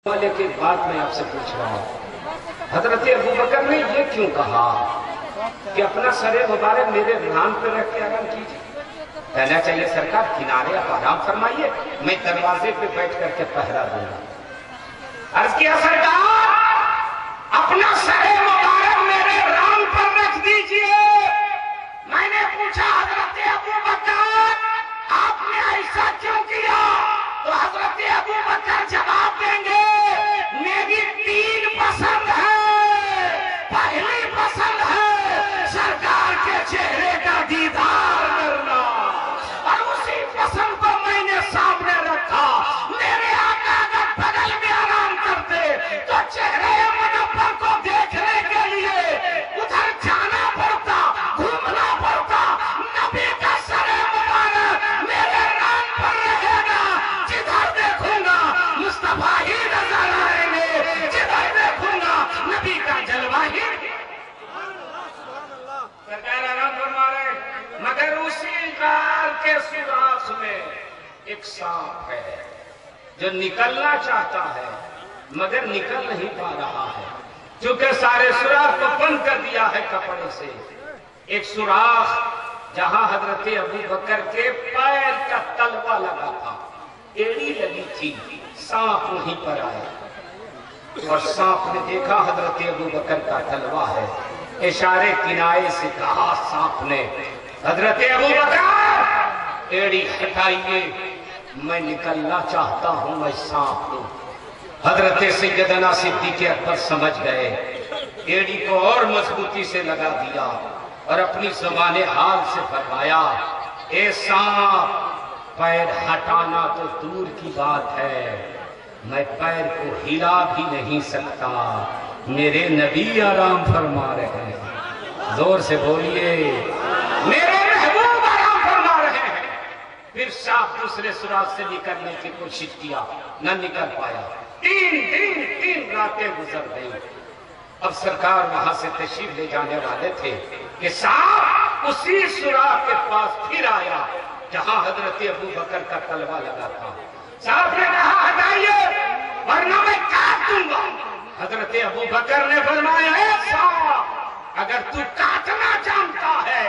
والے کی بات میں آپ سے پوچھ رہا ہوں، حضرت ابو بکر نے یہ کیوں کہا کہ اپنا سر مبارک میرے ران پر رکھ کے آرام کیجیے؟ کہنا چاہیے سرکار کنارے آپ آرام فرمائیے، میں دروازے پہ بیٹھ کر کے پہرا دوں گا۔ عرض کیا سرکار اپنا سر مبارک میرے ران پر رکھ دیجیے۔ میں نے پوچھا حضرت ابو بکر آپ نے ایسا کیوں کیا؟ تو حضرت ابو بکر جواب دیں گے میری تین پسند ہے، پہلی پسند ہے سرکار کے چہرے کا دیدار کرنا، اور اسی پسند کو میں نے سامنے رکھا۔ میرے آقا اگر بغل میں آرام کرتے تو چہرے منور کو دیکھنے کے لیے ادھر جانا پڑتا، گھومنا پڑتا۔ نبی کا سر مبارک میرے ران پر رہے گا، جدھر دیکھوں گا مصطفیٰ ہی نظر آئیں گے، جدھر دیکھوں گا نبی کا جلوہ ہی۔ سرکار آرام فرما رہے ہیں، مگر اسی غار کے سوراخ میں ایک سانپ ہے جو نکلنا چاہتا ہے مگر نکل نہیں پا رہا ہے، چونکہ سارے سوراخ کو بند کر دیا ہے کپڑے سے۔ ایک سوراخ جہاں حضرت ابو بکر کے پیر کا تلوا لگا تھا، ایڑی لگی تھی، سانپ وہیں پر آیا اور سانپ نے دیکھا حضرت ابو بکر کا تلوا ہے، اشارے کنائے سے کہا سانپ نے حضرت ابو بکر ایڑی ہٹائیے، میں نکلنا چاہتا ہوں، میں سانپ ہوں۔ حضرت سیدنا صدیق اکبر سمجھ گئے، ایڑی کو اور مضبوطی سے لگا دیا اور اپنی زبان حال سے فرمایا اے سانپ، پیر ہٹانا تو دور کی بات ہے، میں پیر کو ہلا بھی نہیں سکتا، میرے نبی آرام فرما رہے ہیں۔ زور سے بولیے میرے محبوب آرام فرما رہے ہیں۔ پھر سانپ دوسرے سوراخ سے نکلنے کی کوشش کیا، نہ نکل پایا۔ تین راتیں گزر گئی۔ اب سرکار وہاں سے تشریف لے جانے والے تھے کہ سانپ اسی سوراخ کے پاس پھر آیا جہاں حضرت ابو بکر کا تلوا لگا تھا۔ سانپ نے کہا ہٹائیے ورنہ میں کاٹ دوں گا۔ حضرت ابو بکر نے فرمایا اے سانپ، اگر تو کاٹنا جانتا ہے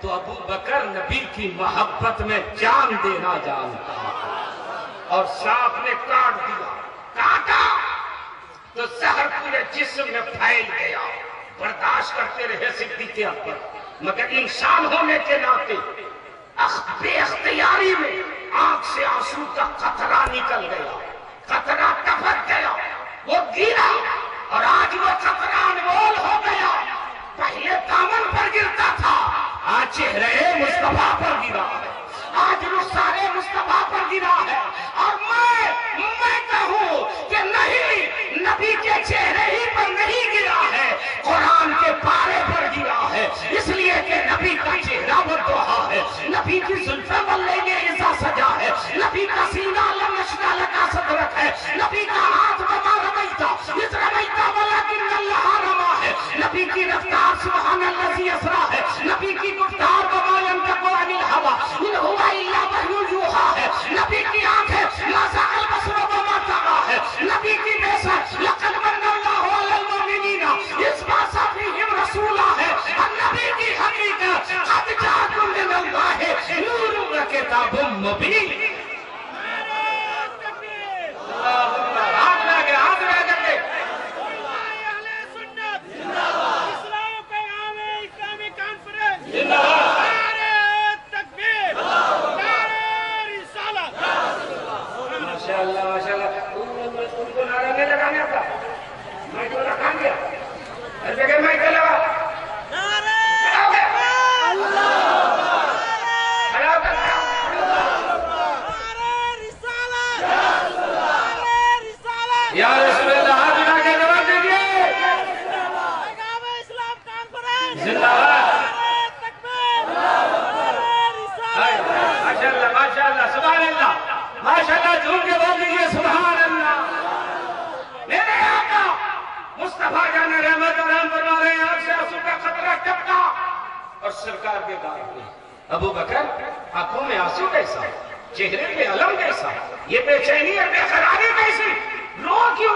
تو ابو بکر نبی کی محبت میں جان دینا جانتا ہے۔ اور سانپ نے کاٹ دیا، کاٹا تو زہر پورے جسم میں پھیل گیا۔ برداشت کرتے رہے صدیق اکبر، مگر انسان ہونے کے ناطے بے اختیاری میں آنکھ سے آنسو کا قطرہ نکل گیا، قطرہ ٹپک گیا، وہ گرا اور آج وہ قطرہ انمول ہو گیا۔ پہلے دامن پر گرتا تھا، آج چہرے مصطفیٰ پر گرا ہے، آج رخسارے مصطفیٰ پر گرا ہے۔ اور میں کہوں کہ نہیں، نبی کے چہرے ہی پر نہیں گرا ہے، قرآن کے پارے پر گرا ہے، اس لیے کہ نبی کا چہرہ بدوہا ہے، نبی کی زلفیں واللیل اذا سجا ہے، نبی کا سینہ لم یشرح لک صدرک ہے، نبی کا ہاتھ وما رمیت اذ رمیت ولکن اللہ رما ہے، نبی کی رفتار سبحان الذی اسریٰ ہے، نبی کی گفتار وما ینطق عن الہویٰ ان هو الا وحی یوحیٰ ہے، نبی کی آنکھیں ما زاغ البصر وما طغیٰ ہے، نبی کی بیسر لقد من اللہ علی المؤمنین اذ بعث فیہم رسولا ہے، اور نبی کی حقیقت قد جاءکم من اللہ نور و کتاب مبین۔ ہاتھ میں آگے، ہاتھ میں آگے۔ سرکار کے دار ابو بکر آنکھوں میں آنسو کیسا، چہرے پہ علم کیسا، یہ بے چینی اور بے قراری کیسی، رو کیوں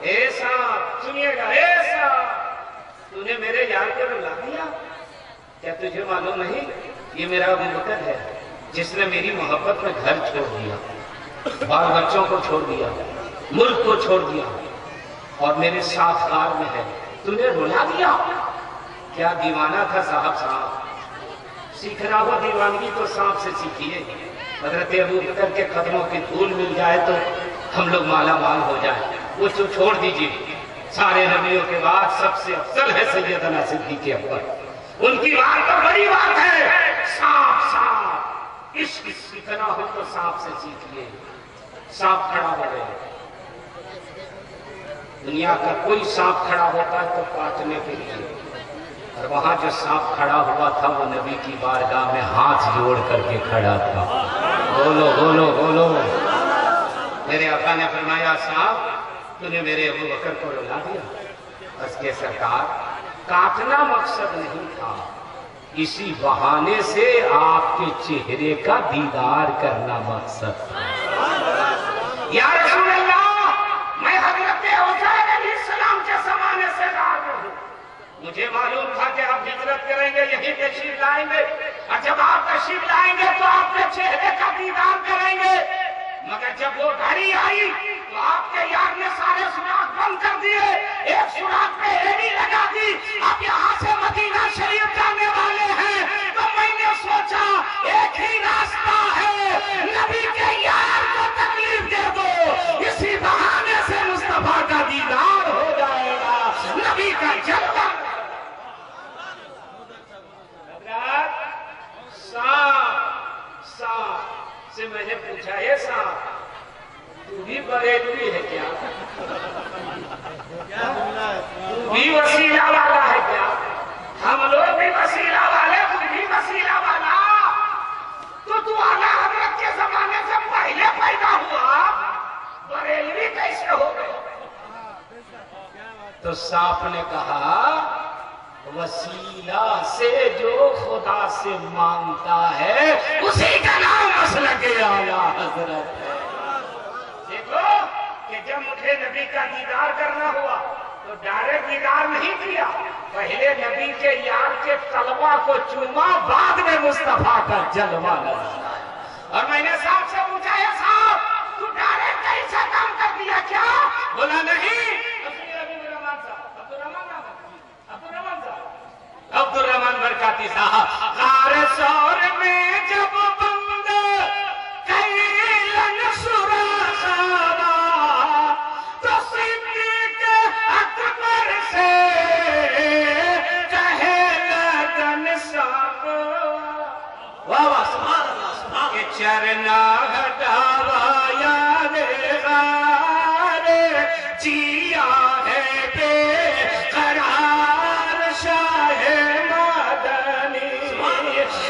اے صاحب سنیے گا، اے صاحب تو نے میرے یار کو رلا دیا، کیا تجھے معلوم نہیں یہ میرا ابو بکر ہے جس نے میری محبت میں گھر چھوڑ دیا، بال بچوں کو چھوڑ دیا، ملک کو چھوڑ دیا اور میرے ساتھ کار میں ہے، تو نے رلا دیا؟ کیا دیوانہ تھا صاحب، سیکھنا ہو دیوانگی تو سانپ سے سیکھیے، حضرت ابو بکر کے قدموں کی دھول مل جائے تو ہم لوگ مالا مال ہو جائے، وہ تو چھوڑ دیجئے، سارے نبیوں کے بعد سب سے افضل ہے سیدنا صدیق اکبر، ان کی بات تو بڑی بات ہے، سانپ عشق سیکھنا ہو تو سانپ سے سیکھیے، سانپ کھڑا ہو گئے، دنیا کا کوئی سانپ کھڑا ہوتا ہے تو کاٹنے کے لیے، اور وہاں جو سانپ کھڑا ہوا تھا وہ نبی کی بارگاہ میں ہاتھ جوڑ کر کے کھڑا تھا، بولو بولو بولو، میرے آقا نے فرمایا صاحب تو نے میرے ابو بکر کو رلا دیا، اس کے سرکار کاٹنا مقصد نہیں تھا، اسی بہانے سے آپ کے چہرے کا دیدار کرنا مقصد تھا۔ یا رسول اللہ، میں حضرت عزیر علیہ السلام کے زمانے سے راضی ہوں، مجھے معلوم تھا کہ آپ ہجرت کریں گے، یہیں تشریف لائیں گے، اور جب آپ تشریف لائیں گے تو آپ کے چہرے کا دیدار کریں گے، مگر جب وہ گھڑی آئی تو آپ کے یار نے سارے سراغ بند کر دیے، ایک سراغ پہ ایڑی لگا دی، آپ یہاں سے مدینہ شریف جانے والے ہیں، تو میں نے سوچا ایک ہی راستہ ہے، نبی کے یار کو تکلیف دے دو، اسی بہانے سے مصطفیٰ کا دیدار ہو جائے گا، نبی کا جلوہ۔ سانپ سے میں نے پوچھا ہے صاحب تو بھی بریلوی ہے کیا؟ تو بھی وسیلہ والا ہے کیا؟ ہم لوگ بھی وسیلہ والے، تو بھی وسیلہ والا، تو اعلیٰ حضرت کے زمانے سے پہلے پیدا ہوا، بریلوی کیسے ہو گئے؟ تو سانپ نے کہا وسیلہ سے جو خدا سے مانگتا ہے اسی کا نام مسلک اعلیٰ حضرت ہے۔ دیکھو کہ جب مجھے نبی کا دیدار کرنا ہوا تو ڈائریکٹ دیدار نہیں کیا، پہلے نبی کے یار کے طلبہ کو چوما، بعد میں مصطفیٰ کا جلوہ نظر، اور میں نے صاحب سے پوچھا ہے صاحب تو ڈائریکٹ کیسا کام کر دیا کیا؟ بولا نہیں، عبد الرحمن برکاتی صاحب، غار سور میں جب بند کیلن سراخا تو صدیق اکبر سے کہے لگن صاحب، واہ سبحان اللہ، کہ چرنا ہٹاوا یاد غار جیا ہے بے قرار شاہ مدنی،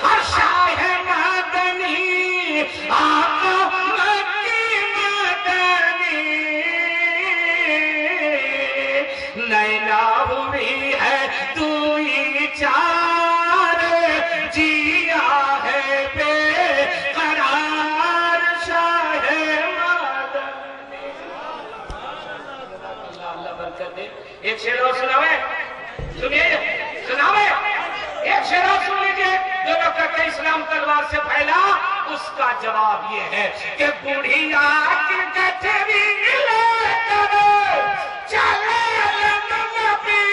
اور شاہ مدنی آقا مکی مدنی، نینا ہوئی ہے تو ہی چار جیا ہے بے قرار شاہ مدنی۔ اللہ برکت دے، ایک شعر اور سناوے، سنیے سناوے، ایک شعر اور سن لیجئے، جو لوگ کہتے اسلام تلوار سے پھیلا، اس کا جواب یہ ہے کہ بوڑھیا کی گٹھری لے کر چلے نبی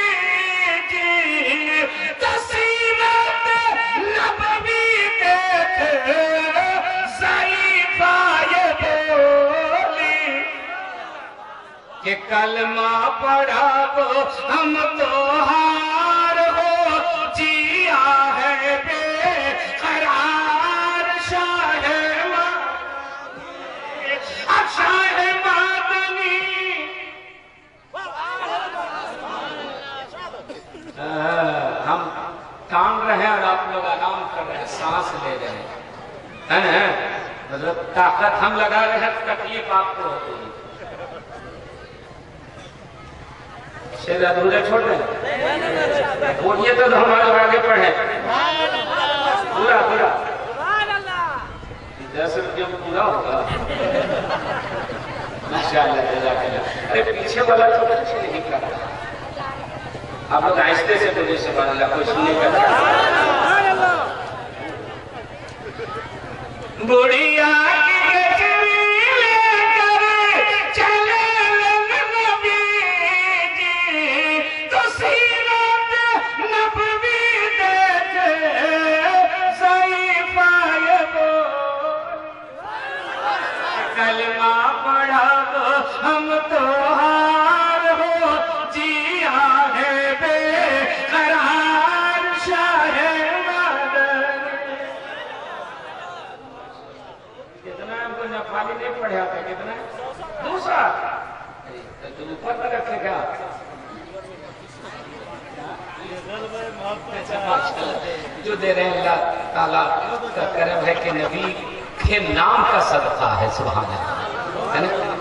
کی تصویرت نبوی دیکھ ضعیفہ یہ بولی کہ کلمہ پڑھا وہ ہم تو ہار ہو جیا ہے بے قرار شاہ مدنی۔ ہم کام رہے ہیں اور آپ لوگ آرام کر رہے ہیں، سانس لے رہے ہیں، مطلب طاقت ہم لگا رہے ہیں، تکلیف آپ کو ہوتی ہے۔ شیر ادھورے چھوڑ رہے ہیں، بولیے تو ہمارے آگے پڑھیں پورا پورا 10 روپیہ پورا ہوگا۔ ماشاءاللہ جزاک اللہ. ارے پیچھے والا تو کچھ نہیں کر رہا. آپ لوگ آہستہ سے بولے سبحان اللہ. کوئی سننے کا بڑھیا کی گجری لے کر چلے نبی جی تو سیرت نبوی دیکھے ضعیفہ بول کلمہ پڑھا دو ہم تو ہار ہو جیا ہے بے قرار شاہ مدن. کتنا ہم کو نفالی نہیں پڑھا تھا. کتنا دوسرا تو اوپر تک رکھے گا. جو دے رہے ہیں اللہ تعالیٰ کا کرم ہے کہ نبی کے نام کا صدقہ ہے. سبحان اللہ.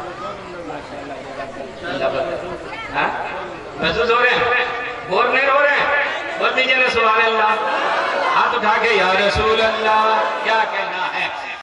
محسوس ہو رہے ہیں؟ بور نہیں ہو رہے ہیں؟ بول دیجئے نا سبحان اللہ. ہاتھ اٹھا کے یا رسول اللہ. کیا کہہ